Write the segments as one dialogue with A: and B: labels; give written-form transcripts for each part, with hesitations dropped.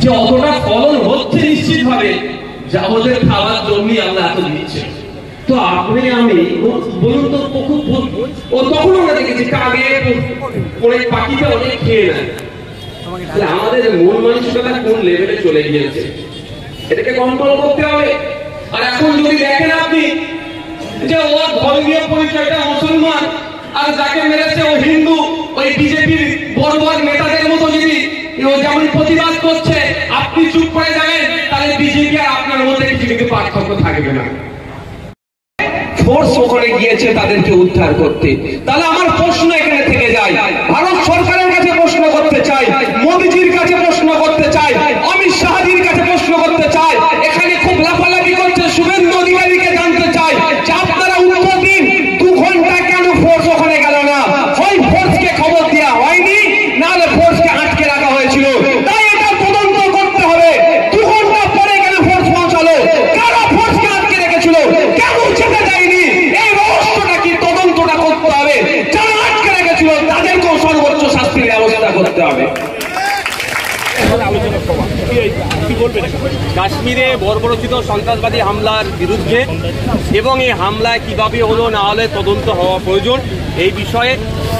A: যে অতটা ফলন হচ্ছে নিশ্চিতভাবে, যা ওদের খাওয়ার জন্যই আল্লাহ এত দিচ্ছে। তো আপনি আমি বলুন তো, ও তখন আমরা দেখেছি কাগে অনেক পাখিতে অনেক খেয়ে নেয়। আমাদের মন মানসিকতা কোন লেভেলে চলে গিয়েছে, এটাকে কন্ট্রোল করতে হবে। আর এখন যদি দেখেন আপনি যে ওর ধর্মীয় পরিচয়টা মুসলমান, আর যাকে মেরেছে ও হিন্দু, ওই বিজেপির বড় বড় নেতাদের মতো যদি ও যেমন প্রতিবাদ করছে আপনি চুপ করে যাবেন, তাহলে বিজেপি আর আপনার মধ্যে কিছু কিন্তু পার্থক্য থাকবে না। ফোর্স ওখানে গিয়েছে তাদেরকে উদ্ধার করতে। তাহলে আমার প্রশ্ন এখানে থেকে যায়, ভারত সরকারের কাছে প্রশ্ন করতে চাই, মোদীজির কাছে প্রশ্ন করতে চাই, অমিত শাহজির কাছে প্রশ্ন করতে চাই, এখানে খুব লাফালাফি করছে শুভেন্দু অধিকারীকে জানতে চাই যে আপনারা উত্তর দিন, 2 ঘন্টা কেন ফোর্স ওখানে গেল না? হয় ফোর্সকে খবর দেওয়া হয়নি, নাহলে ফোর্সকে আটকে রাখা হয়েছিল। তাই এটা তদন্ত করতে হবে। 2 ঘন্টা পরে কেন ফোর্স পৌঁছালো? কারা ফোর্সকে আটকে রেখেছিল? কেন যেতে যায়নি? এই রহস্যটা কি তদন্তটা করতে হবে। যারা আটকে রেখেছিল তাদেরকেও সর্বোচ্চ শাস্তির ব্যবস্থা করতে হবে।
B: কাশ্মীরে বর্বরোচিত সন্ত্রাসবাদী হামলার বিরুদ্ধে এবং এই হামলায় কিভাবে হলো না হলে তদন্ত হওয়া প্রয়োজন এই বিষয়ে,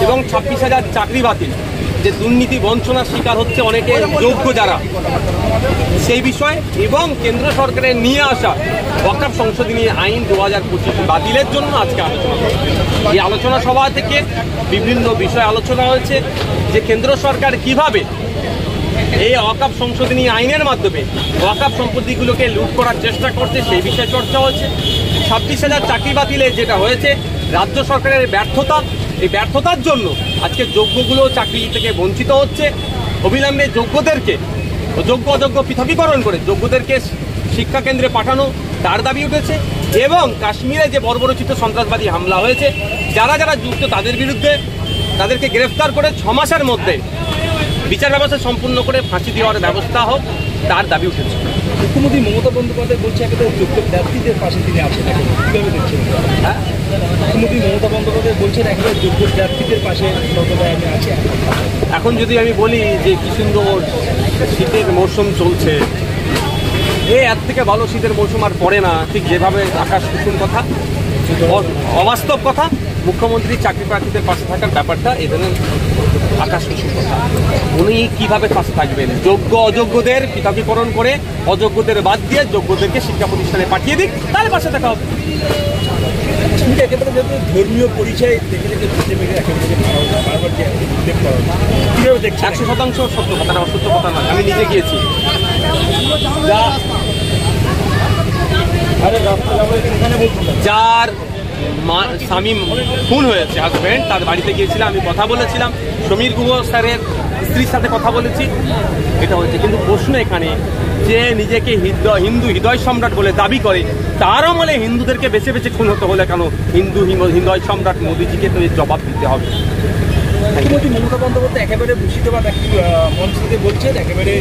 B: এবং 26,000 চাকরি বাতিল, যে দুর্নীতি বঞ্চনার শিকার হচ্ছে অনেকে যোগ্য যারা, সেই বিষয়ে, এবং কেন্দ্র সরকারের নিয়ে আসা ওয়াকফ সংশোধনী আইন 2025 বাতিলের জন্য আজকে আলোচনা হয়েছে। এই আলোচনা সভা থেকে বিভিন্ন বিষয় আলোচনা হয়েছে, যে কেন্দ্র সরকার কিভাবে এই ওয়াকফ সংশোধনী আইনের মাধ্যমে ওয়াকফ সম্পত্তিগুলোকে লুট করার চেষ্টা করছে সেই বিষয়ে চর্চা হচ্ছে। 26,000 চাকরি বাতিলে যেটা হয়েছে রাজ্য সরকারের ব্যর্থতা, এই ব্যর্থতার জন্য আজকে যোগ্যগুলো চাকরি থেকে বঞ্চিত হচ্ছে। অবিলম্বে যোগ্যদেরকে যোগ্য অযোগ্য পৃথকীকরণ করে যোগ্যদেরকে শিক্ষা কেন্দ্রে পাঠানো তার দাবি উঠেছে, এবং কাশ্মীরে যে বর্বরোচিত সন্ত্রাসবাদী হামলা হয়েছে যারা যারা যুক্ত তাদের বিরুদ্ধে তাদেরকে গ্রেফতার করে 6 মাসের মধ্যে বিচার ব্যবস্থা সম্পূর্ণ করে ফাঁসি দেওয়ার ব্যবস্থা হোক তার দাবি উঠেছে।
C: মুখ্যমন্ত্রী মমতা বন্দ্যোপাধ্যায় বলছে একেবারে যোগ্য প্রার্থীদের পাশে তিনি আছেন, কীভাবে দেখছেন? হ্যাঁ, মুখ্যমন্ত্রী মমতা বন্দ্যোপাধ্যায় বলছেন একেবারে যোগ্য প্রার্থীদের পাশে সর্বদা আমি আছি।
B: এখন যদি আমি বলি যে কি সুন্দর শীতের মৌসুম চলছে, এর থেকে ভালো শীতের মৌসুম আর পড়ে না, ঠিক যেভাবে আকাশ কুসুম কথা, অবাস্তব কথা। মুখ্যমন্ত্রী চাকরি প্রার্থীদের পাশে থাকার ব্যাপারটা এ ধরনের আকাশ কুসুম কথা। উনি কিভাবে পাশে থাকবেন? যোগ্য অযোগ্যদের পৃথকীকরণ করে অযোগ্যদের বাদ দিয়ে যোগ্যদেরকে শিক্ষা প্রতিষ্ঠানে পাঠিয়ে দিক, তার পাশে থাকা হবে।
C: একেবারে যেহেতু ধর্মীয় পরিচয় দেখে দেখে কীভাবে দেখছে?
B: 100% সত্য কথাটা, অসত্য কথা না। আমি নিজে গিয়েছি, যার স্বামী খুন হয়েছে, হাজব্যান্ড, তার বাড়িতে গিয়েছিলাম, আমি কথা বলেছিলাম, সমীর গুহ স্যারের স্ত্রীর সাথে কথা বলেছি, এটা হয়েছে। কিন্তু প্রশ্ন এখানে যে নিজেকে হিন্দু হৃদয় সম্রাট বলে দাবি করে, তার আমলে হিন্দুদেরকে বেছে বেছে খুন হতে হলে কেন হিন্দু হৃদয় সম্রাট মোদীজিকে তো এর জবাব দিতে হবে।
C: মুখ্যমন্ত্রী মমতা বন্দ্যোপাধ্যায় একেবারে মুর্শিদাবাদ একটি মঞ্চ থেকে বলছেন একেবারে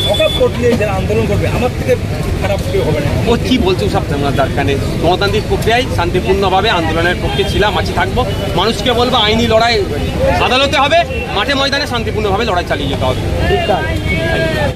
C: ওয়াকফ কোর্ট নিয়ে যারা আন্দোলন করবে আমার থেকে খারাপ কেউ হবে না।
B: ও কি বলছে ওসব দরকার নেই। গণতান্ত্রিক প্রক্রিয়ায় শান্তিপূর্ণভাবে আন্দোলনের পক্ষে ছিলাম, আছি, থাকবো। মানুষকে বলবো আইনি লড়াই আদালতে হবে, মাঠে ময়দানে শান্তিপূর্ণভাবে লড়াই চালিয়ে যেতে হবে।